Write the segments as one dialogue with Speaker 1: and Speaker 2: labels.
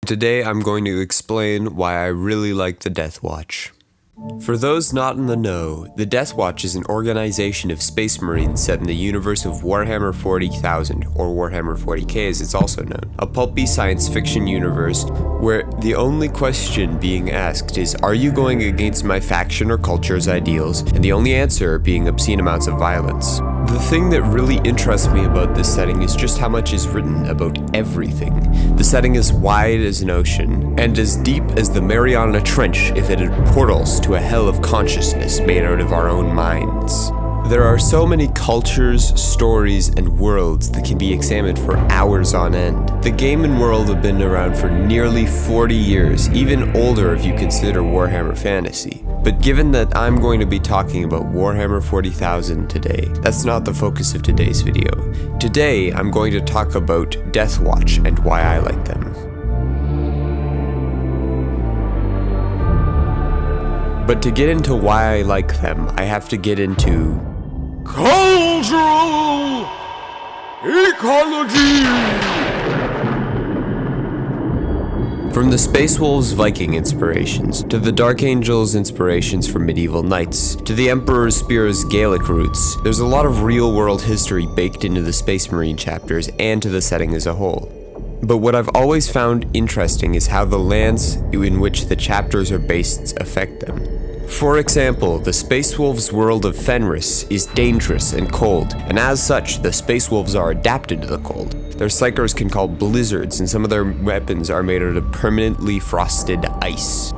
Speaker 1: Today I'm going to explain why I really like the Deathwatch. For those not in the know, the Deathwatch is an organization of Space Marines set in the universe of Warhammer 40,000, or Warhammer 40k as it's also known, a pulpy science fiction universe where the only question being asked is, are you going against my faction or culture's ideals, and the only answer being obscene amounts of violence. The thing that really interests me about this setting is just how much is written about everything. The setting is wide as an ocean, and as deep as the Mariana Trench if it had portals to a hell of consciousness made out of our own minds. There are so many cultures, stories, and worlds that can be examined for hours on end. The game and world have been around for nearly 40 years, even older if you consider Warhammer Fantasy. But given that I'm going to be talking about Warhammer 40,000 today, that's not the focus of today's video. Today, I'm going to talk about Deathwatch and why I like them. But to get into why I like them, I have to get into cultural ecology! From the Space Wolves Viking inspirations, to the Dark Angels inspirations from medieval knights, to the Emperor Spear's Gaelic roots, there's a lot of real-world history baked into the Space Marine chapters and to the setting as a whole. But what I've always found interesting is how the lands in which the chapters are based affect them. For example, the Space Wolves' world of Fenris is dangerous and cold, and as such, the Space Wolves are adapted to the cold. Their psychers can call blizzards, and some of their weapons are made out of permanently frosted ice.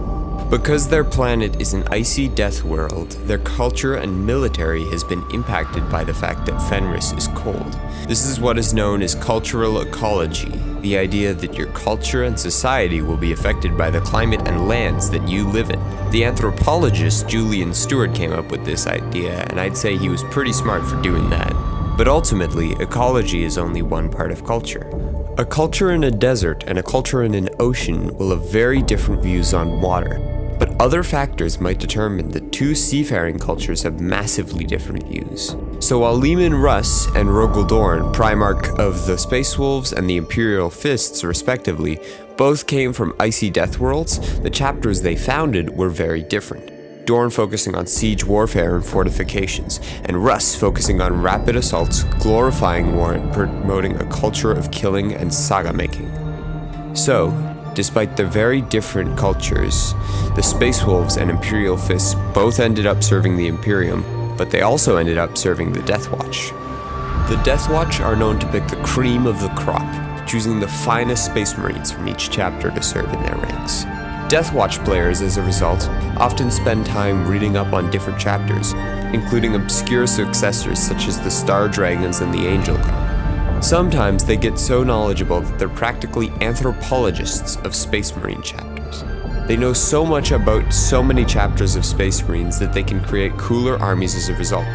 Speaker 1: Because their planet is an icy death world, their culture and military has been impacted by the fact that Fenris is cold. This is what is known as cultural ecology, the idea that your culture and society will be affected by the climate and lands that you live in. The anthropologist Julian Steward came up with this idea, and I'd say he was pretty smart for doing that. But ultimately, ecology is only one part of culture. A culture in a desert and a culture in an ocean will have very different views on water. But other factors might determine that two seafaring cultures have massively different views. So while Leman Russ and Rogel Dorn, Primarch of the Space Wolves and the Imperial Fists respectively, both came from icy death worlds, the chapters they founded were very different. Dorn focusing on siege warfare and fortifications, and Russ focusing on rapid assaults, glorifying war and promoting a culture of killing and saga making. So, despite their very different cultures, the Space Wolves and Imperial Fists both ended up serving the Imperium, but they also ended up serving the Deathwatch. The Deathwatch are known to pick the cream of the crop, choosing the finest Space Marines from each chapter to serve in their ranks. Deathwatch players, as a result, often spend time reading up on different chapters, including obscure successors such as the Star Dragons and the Angel God. Sometimes they get so knowledgeable that they're practically anthropologists of Space Marine chapters. They know so much about so many chapters of Space Marines that they can create cooler armies as a result.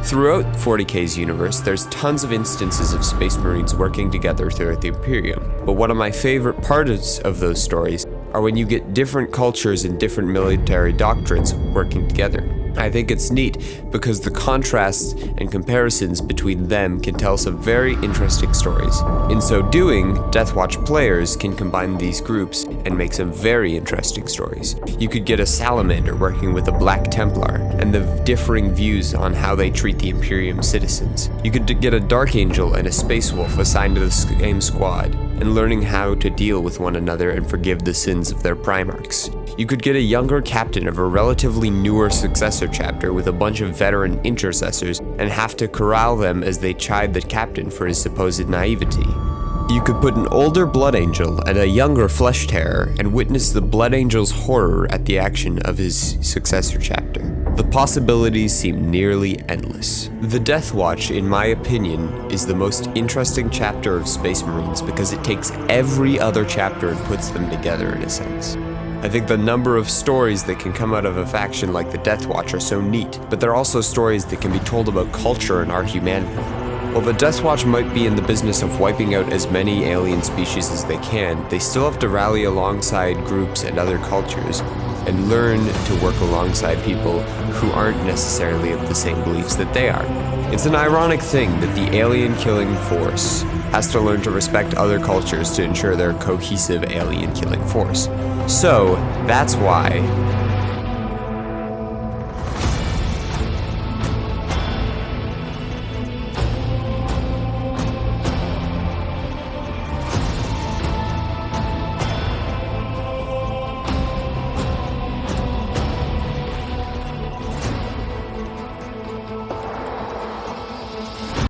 Speaker 1: Throughout 40k's universe, there's tons of instances of Space Marines working together throughout the Imperium, but one of my favorite parts of those stories are when you get different cultures and different military doctrines working together. I think it's neat because the contrasts and comparisons between them can tell some very interesting stories. In so doing, Deathwatch players can combine these groups and make some very interesting stories. You could get a Salamander working with a Black Templar and the differing views on how they treat the Imperium citizens. You could get a Dark Angel and a Space Wolf assigned to the same squad and learning how to deal with one another and forgive the sins of their primarchs. You could get a younger captain of a relatively newer successor chapter with a bunch of veteran intercessors and have to corral them as they chide the captain for his supposed naivety. You could put an older Blood Angel and a younger Flesh Terror and witness the Blood Angel's horror at the action of his successor chapter. The possibilities seem nearly endless. The Deathwatch, in my opinion, is the most interesting chapter of Space Marines because it takes every other chapter and puts them together in a sense. I think the number of stories that can come out of a faction like the Deathwatch are so neat, but they're also stories that can be told about culture and our humanity. While the Deathwatch might be in the business of wiping out as many alien species as they can, they still have to rally alongside groups and other cultures and learn to work alongside people who aren't necessarily of the same beliefs that they are. It's an ironic thing that the alien killing force has to learn to respect other cultures to ensure their cohesive alien killing force. So, that's why